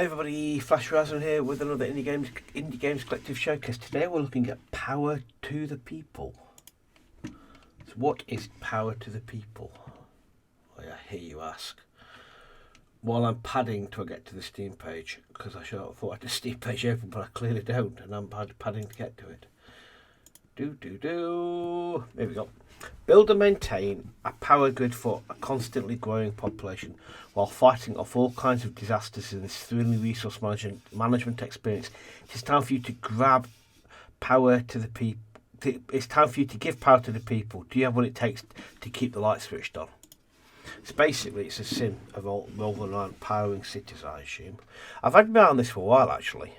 Hi everybody, Flash Razan here with another Indie Games Collective Showcase. Today we're looking at power to the people. So what is power to the people? Well, I hear you ask. While I'm padding to get to the Steam page, because I thought I had the Steam page open, but I clearly don't, and I'm padding to get to it. Here we go. Build and maintain a power grid for a constantly growing population while fighting off all kinds of disasters in this thrilling resource management experience. It's time for you to grab power to the people. It's time for you to give power to the people. Do you have what it takes to keep the lights switched on? It's a sim of revolving around powering cities, I assume. I've had my on this for a while actually.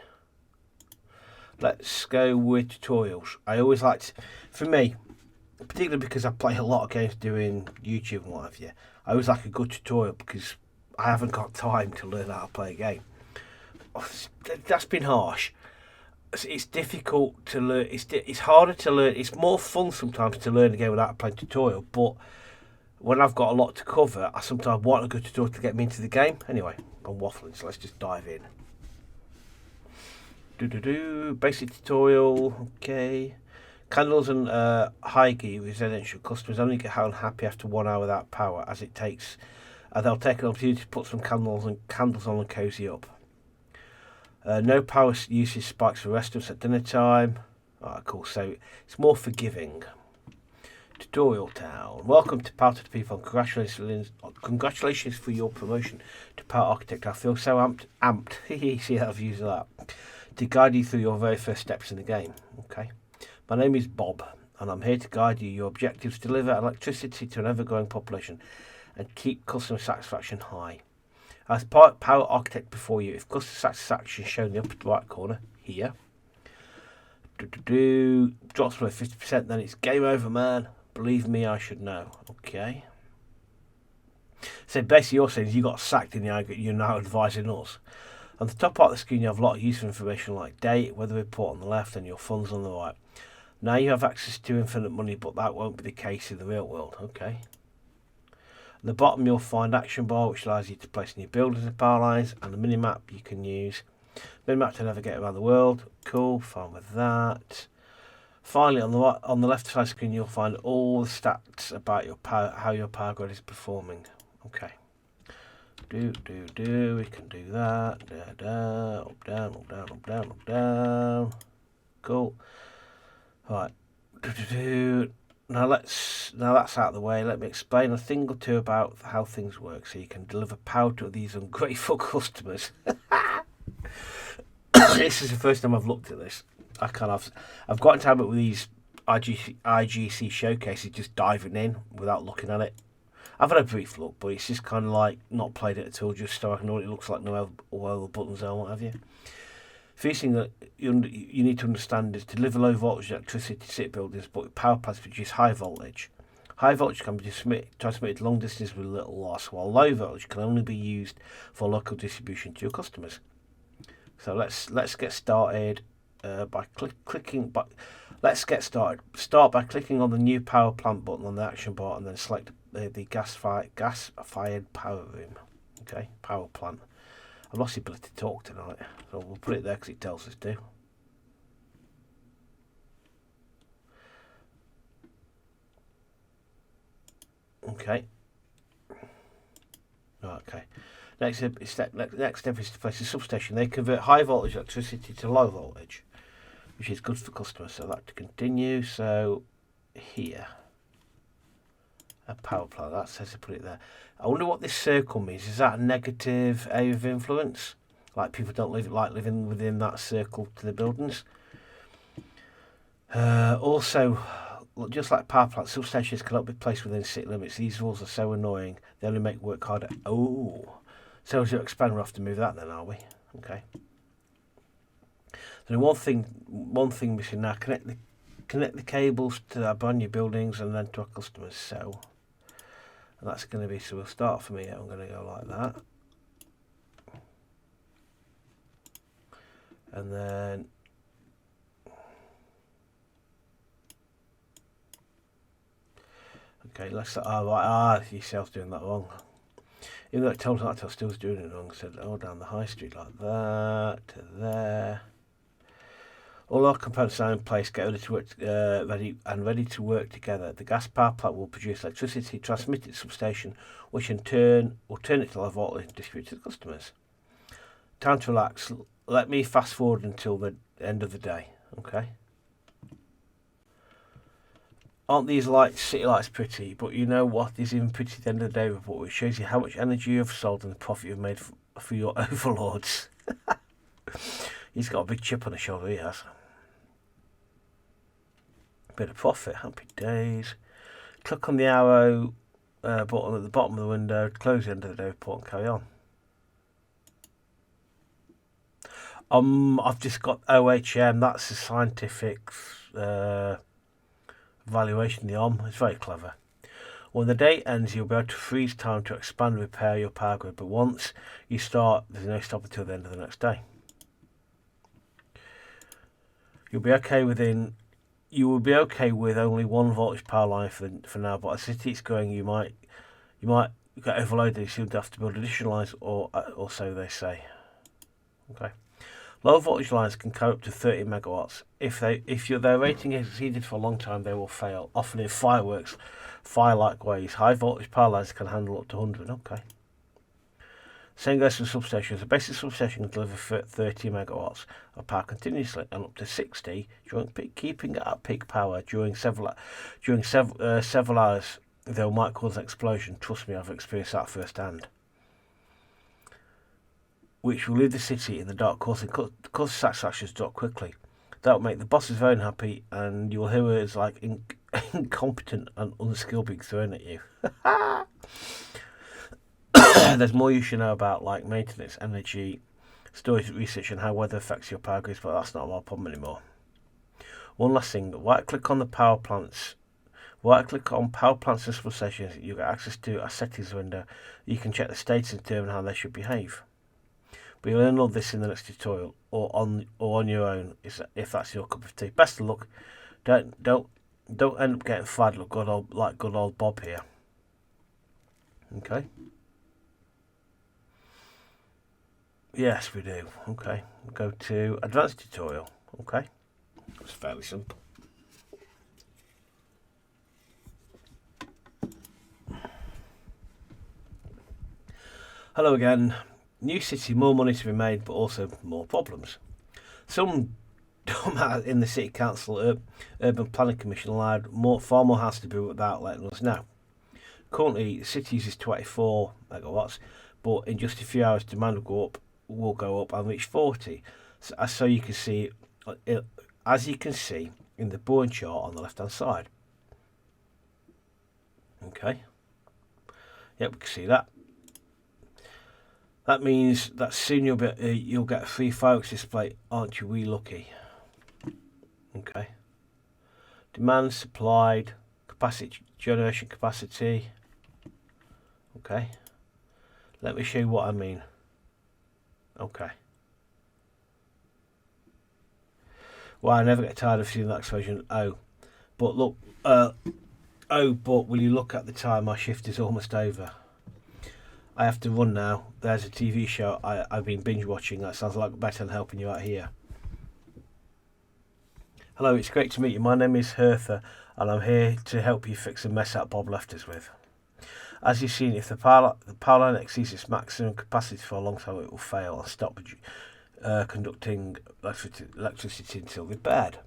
Let's go with tutorials. I always liked, for me, particularly because I play a lot of games doing YouTube and what have you, I always like a good tutorial because I haven't got time to learn how to play a game. That's been harsh. It's difficult to learn. It's harder to learn. It's more fun sometimes to learn a game without playing a tutorial. But when I've got a lot to cover, I sometimes want a good tutorial to get me into the game. Anyway, I'm waffling, so let's just dive in. Basic tutorial. Okay. Candles and high gear residential customers only get unhappy after 1 hour without power, as it takes. They'll take an opportunity to put some candles on and cozy up. No power usage spikes for restaurants at dinner time. Alright, cool. So it's more forgiving. Tutorial town. Welcome to Power to the People. Congratulations for your promotion to Power Architect. I feel so amped. See how I've used that to guide you through your very first steps in the game. Okay. My name is Bob, and I'm here to guide you. Your objective is to deliver electricity to an ever-growing population and keep customer satisfaction high. As Power Architect before you, if customer satisfaction is shown in the upper right corner here, drops below 50%, then it's game over, man. Believe me, I should know. Okay. So basically, you're saying you got sacked and you're now advising us. On the top part of the screen, you have a lot of useful information like date, weather report on the left, and your funds on the right. Now you have access to infinite money, but that won't be the case in the real world. Okay. At the bottom, you'll find action bar, which allows you to place new buildings and power lines, and the mini map you can use. Mini map to navigate around the world. Cool. Fine with that. Finally, on the left side of the screen, you'll find all the stats about your power, how your power grid is performing. Okay. We can do that. Up, down. Cool. Right. Now that's out of the way. Let me explain a thing or two about how things work, so you can deliver power to these ungrateful customers. This is the first time I've looked at this. I've got into habit with these IGC showcases, just diving in without looking at it. I've had a brief look, but it's just kind of like not played it at all, just so I can know what it looks like, know where the buttons are, what have you. First thing that you need to understand is to deliver low voltage electricity to city buildings, but power plants produce high voltage. High voltage can be transmitted long distance with little loss, while low voltage can only be used for local distribution to your customers. So let's get started by clicking. But let's get started. Start by clicking on the new power plant button on the action bar, and then select the gas-fired power room. Okay, power plant. I've lost the ability to talk tonight, so we'll put it there because it tells us to. Okay. Okay. Next step is to place a substation. They convert high voltage electricity to low voltage, which is good for customers. So that to continue. So here, a power plant. That says to put it there. I wonder what this circle means. Is that a negative area of influence? Like people don't like living within that circle to the buildings. Also, just like power plants, substations cannot be placed within city limits. These rules are so annoying. They only make work harder. Oh, so as you expand, we'll have to move that then, are we? Okay. So one thing missing now. Connect the cables to our brand new buildings and then to our customers. So. And that's going to be, so we'll start from here. I'm going to go like that. And then okay, let's you see I was doing that wrong. Even though it told me that, I still was doing it wrong. Said, oh, down the high street like that to there. All our components are in place, get ready to work, ready to work together. The gas power plant will produce electricity, transmit it to substation, which in turn will turn it to low voltage and distribute to the customers. Time to relax. Let me fast forward until the end of the day. Okay. Aren't these lights, city lights, pretty? But you know what is even pretty at the end of the day report, which shows you how much energy you've sold and the profit you've made for your overlords. He's got a big chip on his shoulder, he has. Bit of profit, happy days. Click on the arrow button at the bottom of the window to close the end of the day report and carry on. I've just got OHM, that's the scientific evaluation of the OM. It's very clever. When the day ends, you'll be able to freeze time to expand and repair your power grid, but once you start, there's no stop until the end of the next day. You will be okay with only 1 voltage power line for now, but as the city's going, you might get overloaded. You seem to have to build additional lines, or so they say. Okay. Low voltage lines can carry up to 30 megawatts. If their rating is exceeded for a long time, they will fail. Often in fire-like ways. High voltage power lines can handle up to 100. Okay. Same goes for substations. A basic substation can deliver 30 megawatts of power continuously and up to 60 during peak, keeping it at peak power during several hours. They might cause an explosion. Trust me, I've experienced that firsthand. Which will leave the city in the dark, causing satisfaction to drop quickly. That will make the bosses very unhappy, and you will hear words like incompetent and unskilled being thrown at you. There's more you should know about, like maintenance, energy, storage research, and how weather affects your power grids, but that's not our problem anymore. One last thing, right-click on power plants and substations. You get access to a settings window. You can check the status and determine how they should behave. But you'll learn all this in the next tutorial, or on your own, if that's your cup of tea. Best of luck. Don't end up getting fired like good old Bob here. Okay. Yes, we do. Okay. Go to advanced tutorial. Okay. It's fairly simple. Hello again. New city, more money to be made, but also more problems. Some dumbass in the City Council Urban Planning Commission allowed far more house to be built without letting us know. Currently, the city uses 24 megawatts, but in just a few hours, demand will go up and reach 40. So you can see, as you can see in the boring chart on the left-hand side. Okay. Yep, we can see that. That means that soon you'll get a free fireworks display. Aren't you we lucky? Okay. Demand, supplied, capacity, generation capacity. Okay. Let me show you what I mean. Okay. Well, I never get tired of seeing that explosion. Oh, but look. But will you look at the time? My shift is almost over. I have to run now. There's a TV show I've been binge watching. That sounds like better than helping you out here. Hello, it's great to meet you. My name is Hertha, and I'm here to help you fix the mess that Bob left us with. As you've seen, if the power line exceeds its maximum capacity for a long time, it will fail and stop conducting electricity until repaired.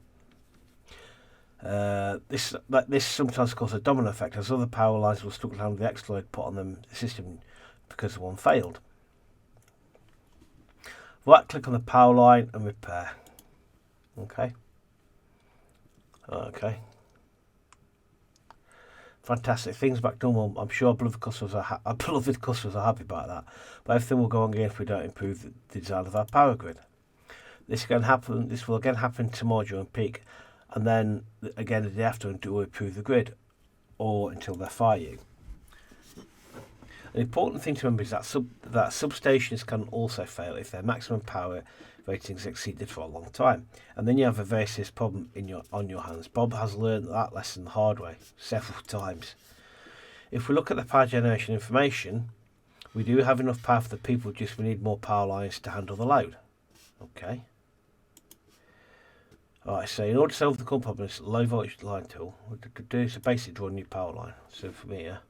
This sometimes causes a domino effect, as other power lines will struggle to handle the extra load put on the system because one failed. Right click on the power line and repair. Okay. Fantastic. Things back normal. I'm sure our beloved customers are happy about that. But everything will go on again if we don't improve the design of our power grid. This will again happen tomorrow during peak, and then again the day after until we improve the grid, or until they fire you. An important thing to remember is that substations can also fail if their maximum power ratings exceeded for a long time, and then you have a very serious problem on your hands. Bob has learned that lesson the hard way several times. If we look at the power generation information, We do have enough power for the people, just we need more power lines to handle the load. Okay. Alright, so in order to solve the current problem, it's low voltage line tool. So basically draw a new power line. So from here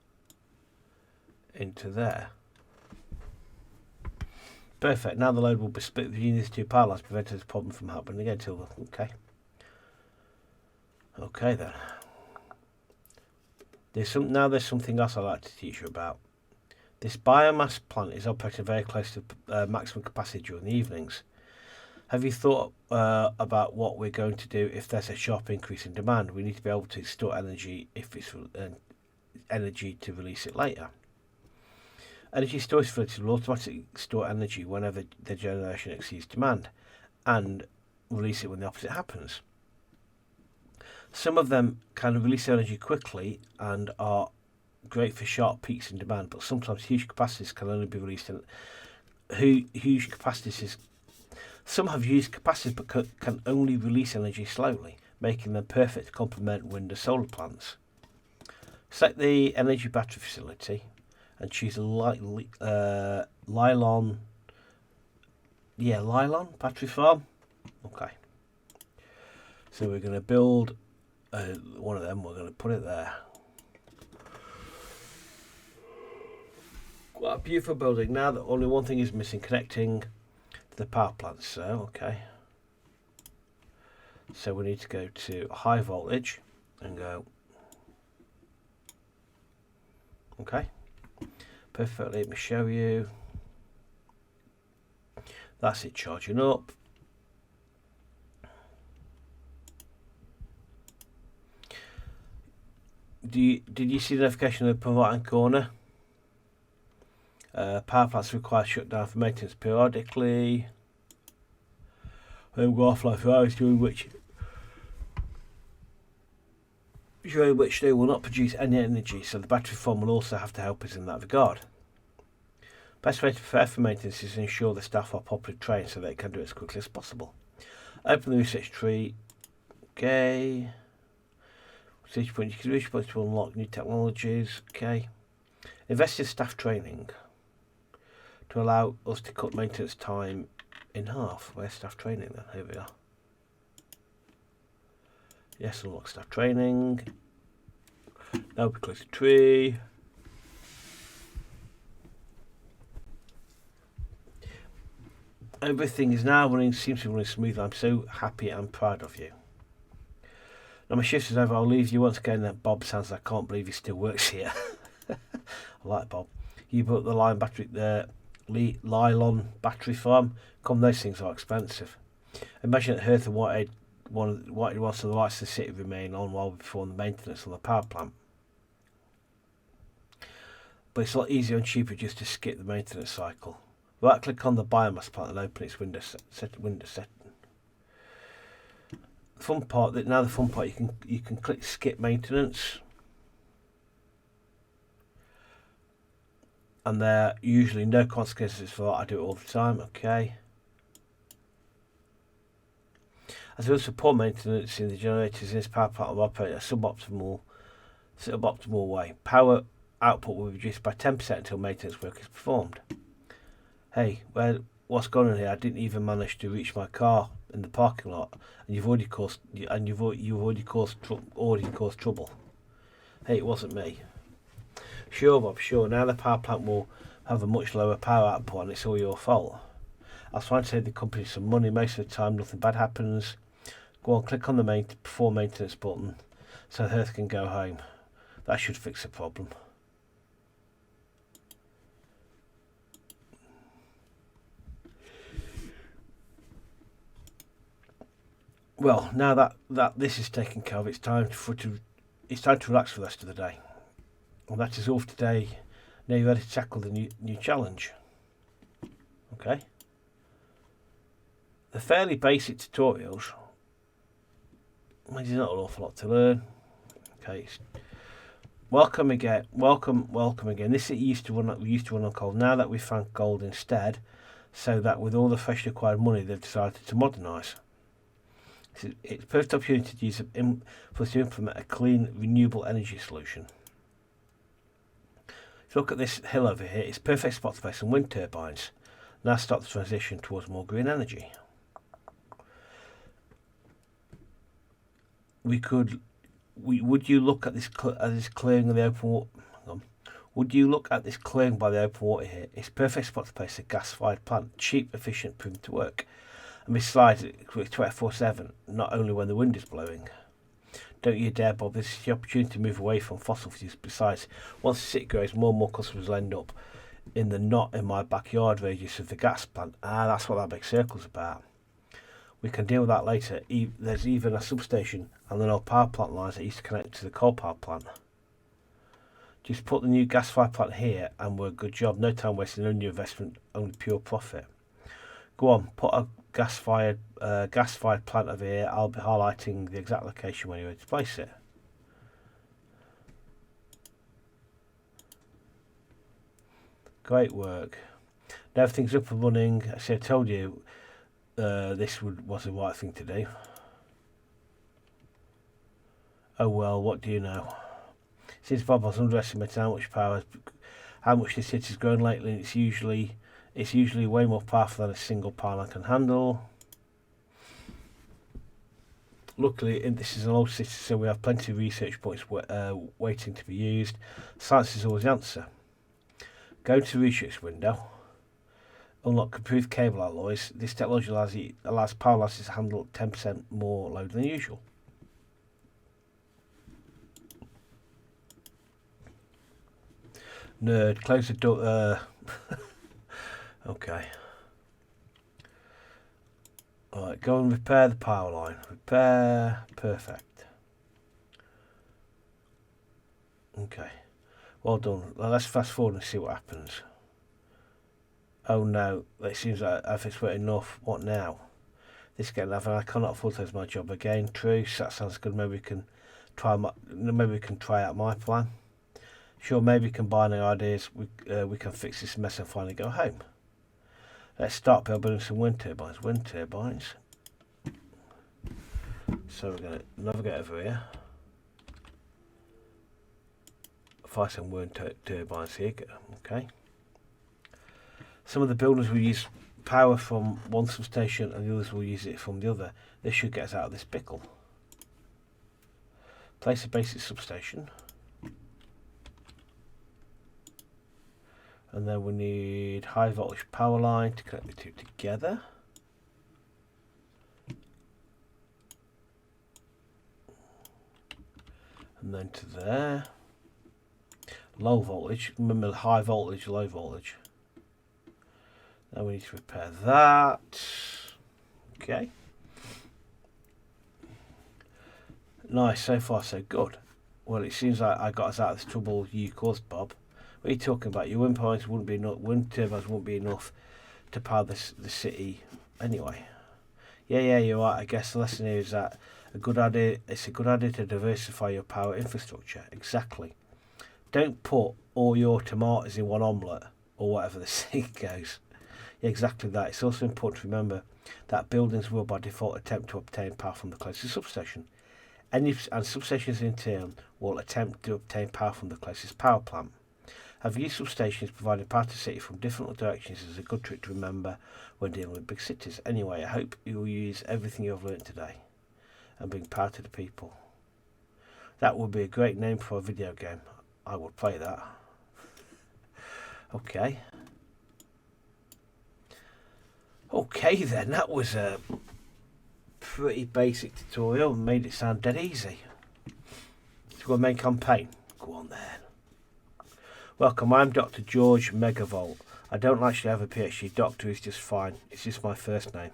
into there. Perfect. Now the load will be split between these two power lines, preventing this problem from happening again. Okay. Okay then. There's something else I'd like to teach you about. This biomass plant is operating very close to maximum capacity during the evenings. Have you thought about what we're going to do if there's a sharp increase in demand? We need to be able to store energy if it's energy to release it later. Energy storage facilities will automatically store energy whenever the generation exceeds demand and release it when the opposite happens. Some of them can release energy quickly and are great for sharp peaks in demand, but sometimes huge capacities can only be released in huge capacities. Some have huge capacities but can only release energy slowly, making them perfect to complement wind and solar plants. Select the energy battery facility and choose a Nylon battery farm. Okay. So we're going to build one of them. We're going to put it there. Quite a beautiful building. Now that only one thing is missing, connecting to the power plant. So okay. So we need to go to high voltage and go. Okay. Perfect. Let me show you. That's it charging up. Did you see the notification in the right hand corner? Power plants require shutdown for maintenance periodically. They will go offline for hours during which they will not produce any energy, so the battery farm will also have to help us in that regard. Best way to prepare for maintenance is to ensure the staff are properly trained so they can do it as quickly as possible. Open the research tree. Okay. Research point. You can reach points to unlock new technologies. Okay. Invest in staff training to allow us to cut maintenance time in half. Where's staff training then? Here we are. Yes, unlock staff training. Now we close the tree. Everything is now seems to be running smoothly. I'm so happy and proud of you. Now my shift is over. I'll leave you once again. That Bob sounds like I can't believe he still works here. I like Bob. You built the Nylon battery farm. Come, those things are expensive. Imagine that Hertha wanted wants the lights of the city remain on while we perform the maintenance on the power plant. But it's a lot easier and cheaper just to skip the maintenance cycle. Right click on the biomass plant and open its window setting. The fun part you can click skip maintenance. And there are usually no consequences for that. I do it all the time. Okay. As well as poor maintenance in the generators in this power plant will operate a suboptimal way. Power output will be reduced by 10% until maintenance work is performed. Hey, what's going on here? I didn't even manage to reach my car in the parking lot, and you've already caused trouble. Hey, it wasn't me. Sure, Bob. Sure. Now the power plant will have a much lower power output, and it's all your fault. I was trying to save the company some money. Most of the time, nothing bad happens. Go on, click on the perform maintenance button, so the Earth can go home. That should fix the problem. Well, now that this is taken care of, it's time to relax for the rest of the day. And that is all for today. Now you're ready to tackle the new challenge. Okay. The fairly basic tutorials. There's not an awful lot to learn. Okay. Welcome again. Welcome again. This used to run on gold. Now that we've found gold instead, so that with all the fresh acquired money, they've decided to modernise. It's a perfect opportunity to use for us to implement a clean, renewable energy solution. It's look at this hill over here. It's a perfect spot to place some wind turbines. Now start the transition towards more green energy. Would you look at this clearing of the open water? Would you look at this clearing by the open water here? It's a perfect spot to place a gas-fired plant. Cheap, efficient, proven to work. And besides, it's 24/7, not only when the wind is blowing. Don't you dare, Bob. This is the opportunity to move away from fossil fuels. Besides, once the city grows, more and more customers will end up in the not in my backyard radius of the gas plant. That's what that big circle's about. We can deal with that later. There's even a substation and then our power plant lines that used to connect to the coal power plant. Just put the new gas-fired plant here and we're a good job. No time wasting, no new investment, only pure profit. Go on, put a gas-fired plant over here. I'll be highlighting the exact location where you're ready to place it. Great work. Now everything's up and running. As I told you, this was the right thing to do. Oh well, what do you know? Since Bob has underestimated how much this city's grown lately, it's usually way more powerful than a single power line can handle. Luckily, this is an old city, so we have plenty of research points waiting to be used. Science is always the answer. Go to the research window. Unlock improved cable alloys. This technology allows power lines to handle 10% more load than usual. Nerd, close the door. Okay. Alright, go and repair the power line. Repair. Perfect. Okay. Well done. Well, let's fast forward and see what happens. Oh no, it seems like I've expected enough. What now? This is getting nothing. I cannot afford to lose my job again. True, that sounds good. Maybe we can try out my plan. Sure, maybe combining ideas, we can fix this mess and finally go home. Let's start by building some wind turbines. Wind turbines. So we're going to navigate over here. Find some wind turbines here. Okay. Some of the buildings will use power from one substation and the others will use it from the other. This should get us out of this pickle. Place a basic substation. And then we need high voltage power line to connect the two together. And then to there. Low voltage, remember high voltage, low voltage. Now we need to repair that. Okay. Nice, so far so good. Well, it seems like I got us out of this trouble you caused, Bob. What are you talking about? Your wind turbines wouldn't be enough. Wind turbines wouldn't be enough to power the city anyway. Yeah, you're right. I guess the lesson here is that it's a good idea to diversify your power infrastructure. Exactly. Don't put all your tomatoes in one omelette or whatever the saying goes. Yeah, exactly that. It's also important to remember that buildings will by default attempt to obtain power from the closest substation. And substations in turn will attempt to obtain power from the closest power plant. Having used substations providing power to the city from different directions is a good trick to remember when dealing with big cities. Anyway, I hope you will use everything you have learnt today and bring power to the people. That would be a great name for a video game. I would play that. Okay. Okay then, that was a pretty basic tutorial and made it sound dead easy. Let's go main campaign. Go on then. Welcome, I'm Dr. George Megavolt. I don't actually have a PhD. Doctor is just fine. It's just my first name.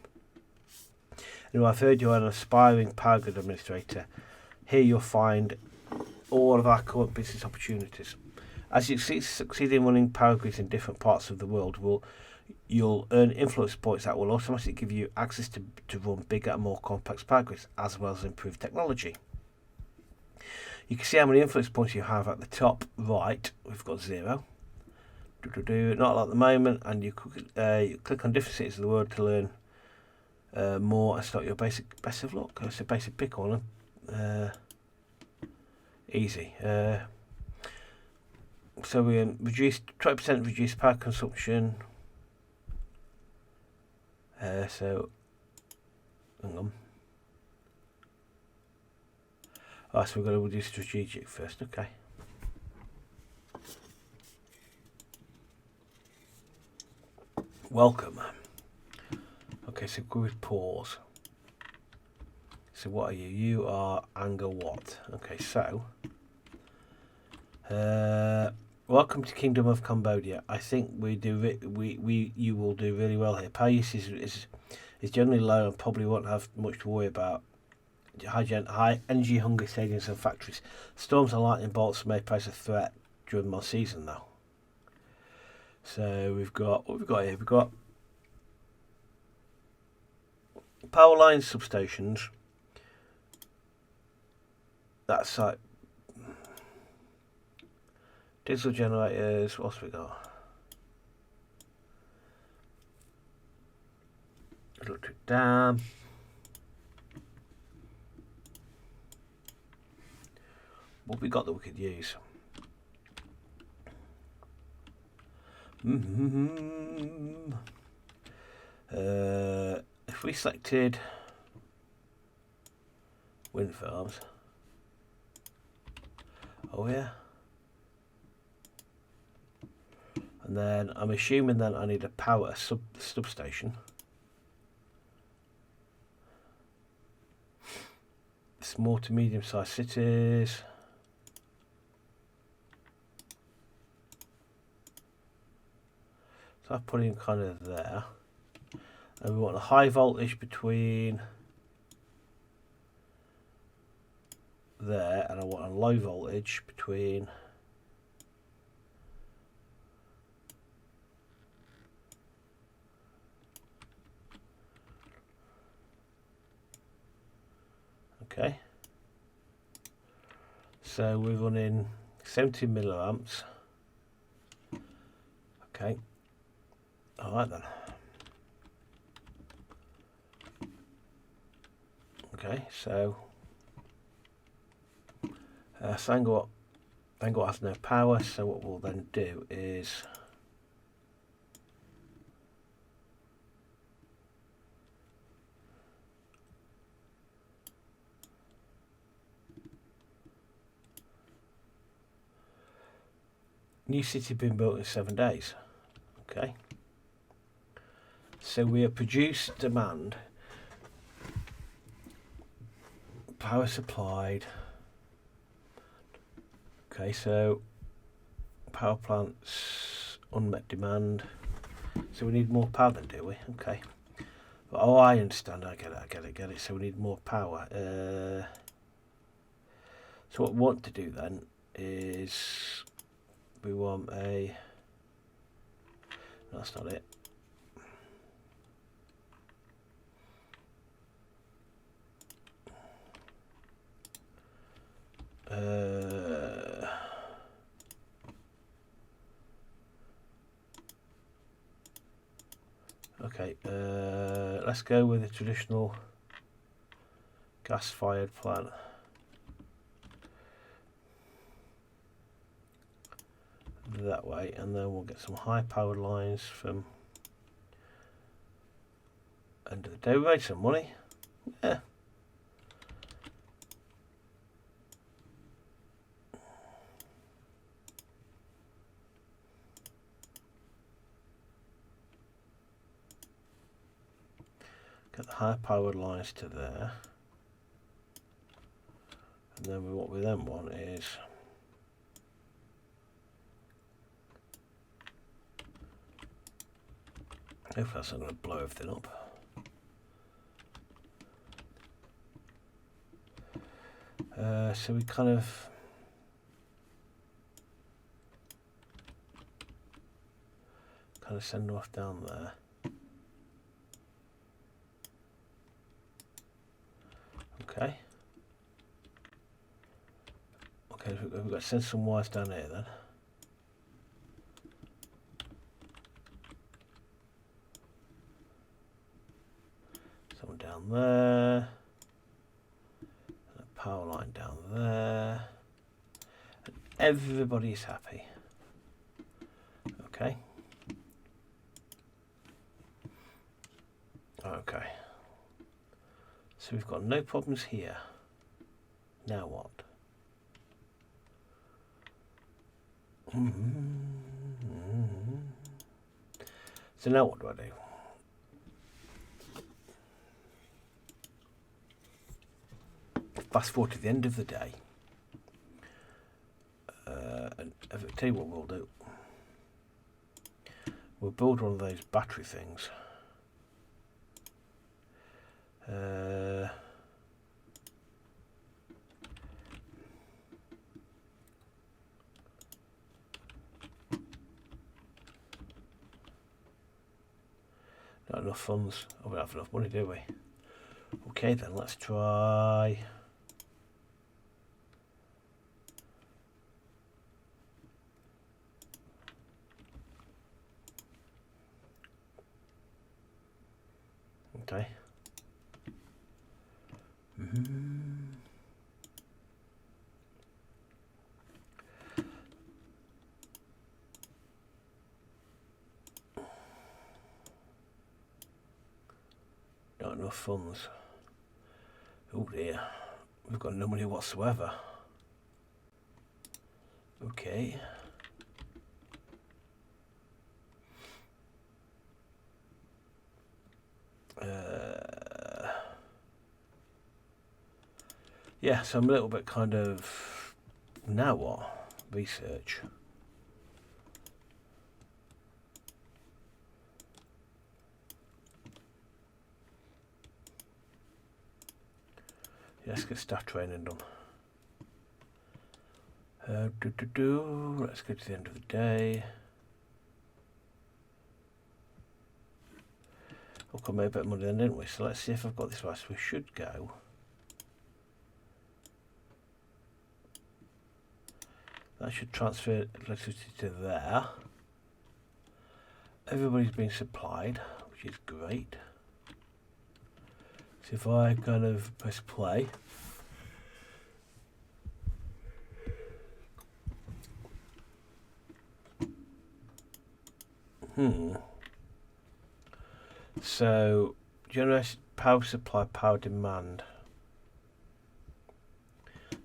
Anyway, I've heard you're an aspiring power grid administrator. Here you'll find all of our current business opportunities. As you succeed in running power grids in different parts of the world, you'll earn influence points that will automatically give you access to run bigger and more complex power grids, as well as improved technology. You can see how many influence points you have at the top right. We've got 0. Not at the moment, and you click on different cities of the world to learn more and start your best of luck. It's a basic pick on them. Easy. So we reduced 20% reduced power consumption. So hang on. Oh, so we've got to reduce strategic first. Okay. Welcome. Okay, so go with pause. So what are you? You are anger what? Okay, so welcome to Kingdom of Cambodia. I think you will do really well here. Power use is generally low and probably won't have much to worry about. High energy hunger stadiums and factories. Storms and lightning bolts may pose a threat during my season though. So we've got what we've got here. We've got power lines, substations. That's like diesel generators. What else we got? Electric dam. What we got that we could use? If we selected wind farms, oh yeah, and then I'm assuming then I need a power substation. Small to medium-sized cities. So I've put in kind of there. And we want a high voltage between there, and I want a low voltage between okay. So we're running 70 milliamps. Okay. Alright then. Okay, so Sangor has no power, so what we'll then do is new city being built in 7 days. Okay. So we have produced demand, power supplied. Okay, so power plants, unmet demand. So we need more power then, do we? Okay. But, oh, I understand. I get it. So we need more power. So what we want to do then is we want a... No, that's not it. Okay, let's go with a traditional gas-fired plant. That way, and then we'll get some high-powered lines from end of the day. We made some money. Yeah. Get the high-powered lines to there, and then what we then want is hopefully that's not going to blow everything up. So we kind of send off down there. Okay. Okay, we've got to send some wires down here then. Someone down there. And a power line down there. And everybody's happy. Okay. Okay. So we've got no problems here. Now what? So now what do I do? Fast forward to the end of the day. And I'll tell you what we'll do. We'll build one of those battery things. Not enough funds. Oh, we don't have enough money, do we? Okay, then let's try. Okay. Not enough funds. Oh dear. We've got no money whatsoever. Okay. Yeah, so I'm a little bit kind of, now what? Research. Yeah, let's get staff training done. Let's go to the end of the day. Look, I made a bit of money then, didn't we? So let's see if I've got this right. So we should go. That should transfer electricity to there. Everybody's been supplied, which is great. So if I kind of press play. So, generation, power supply, power demand.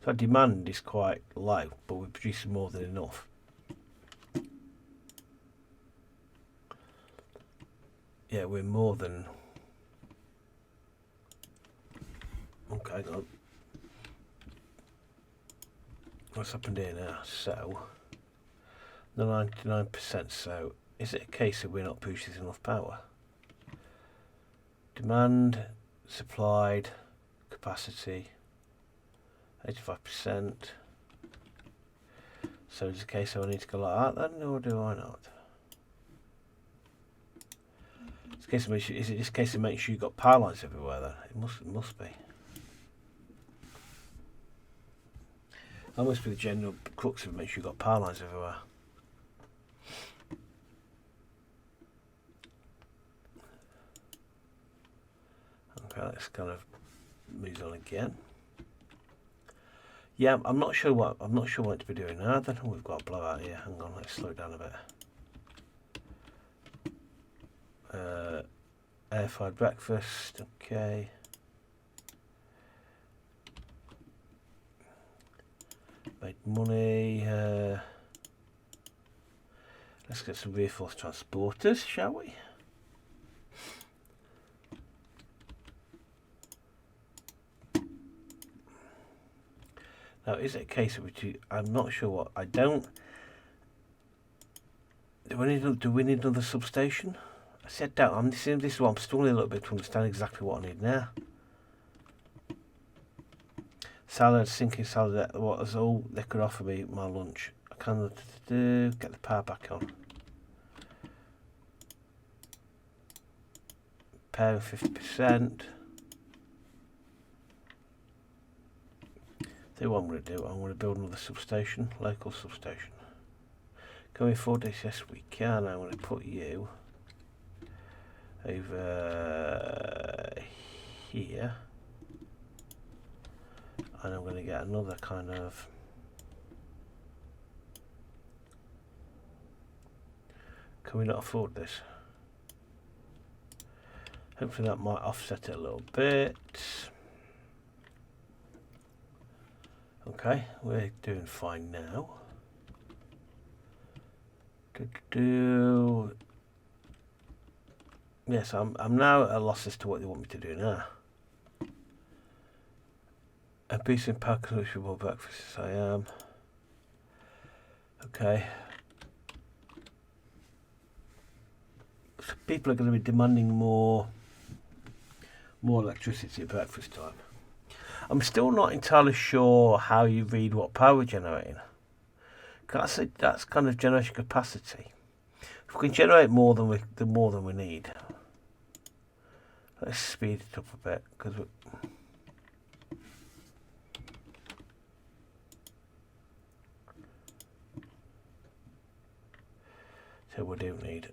So our demand is quite low, but we're producing more than enough. Yeah, we're more than... Okay, hang on. What's happened here now? So, the 99%, so is it a case that we're not producing enough power? Demand, supplied, capacity, 85%. So is it a case that I need to go like that then, or do I not? It's a case of is it just a case of making sure you've got power lines everywhere then? It must be. That must be the general crux of making sure you've got power lines everywhere. Okay, let's kind of move on again. Yeah, I'm not sure what to be doing now. Then we've got a blowout here. Hang on, let's slow down a bit. Air fried breakfast. Okay. Made money. Let's get some reinforced transporters, shall we? Now, is it a case of which I'm not sure what I don't. Do we need another substation? I said doubt. This is what I'm struggling a little bit to understand exactly what I need now. Salad, sinking salad. What is all they could offer me my lunch? I cannot get the power back on. Power 50%. So what I'm going to do, I'm going to build another substation, local substation. Can we afford this? Yes, we can. I'm going to put you over here, and I'm going to get another kind of Can we not afford this? Hopefully that might offset it a little bit. Okay, we're doing fine now. Yes, I'm now at a loss as to what they want me to do now. A piece in power consumption for breakfast, yes I am. Okay. So people are going to be demanding more electricity at breakfast time. I'm still not entirely sure how you read what power we're generating. That's kind of generation capacity. If we can generate more than we need, let's speed it up a bit because so we do need.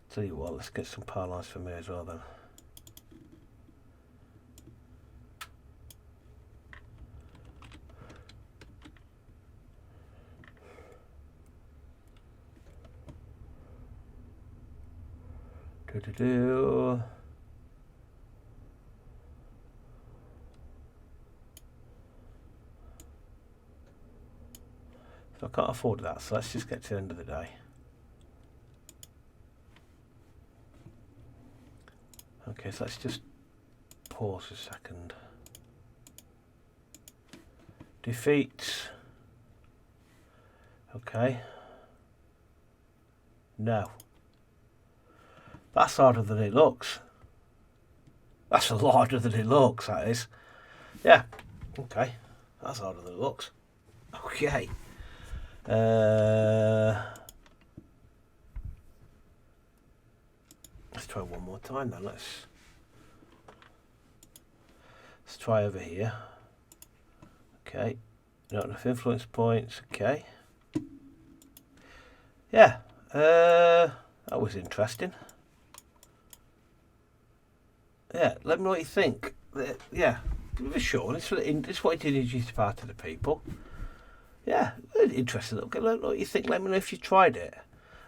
Tell you what, let's get some power lines for me as well then. So I can't afford that, so let's just get to the end of the day. Okay, so let's just pause a second. Defeat. Okay. No. That's harder than it looks. That's a lot harder than it looks, that is. Yeah. Okay. That's harder than it looks. Okay. Let's try one more time then. Let's try over here. Okay. Not enough influence points. Okay. Yeah. That was interesting. Yeah, let me know what you think. Yeah, give it a shot. It's what it is to part of the people. Yeah, interesting. Okay, let me know what you think. Let me know if you tried it.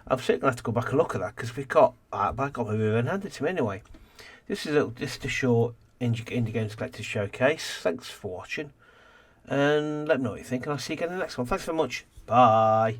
I'm certainly going to have to go back and look at that because I got my ribbon handed to me anyway. This is just a short Indie Games Collector's Showcase. Thanks for watching. And let me know what you think, and I'll see you again in the next one. Thanks very much. Bye.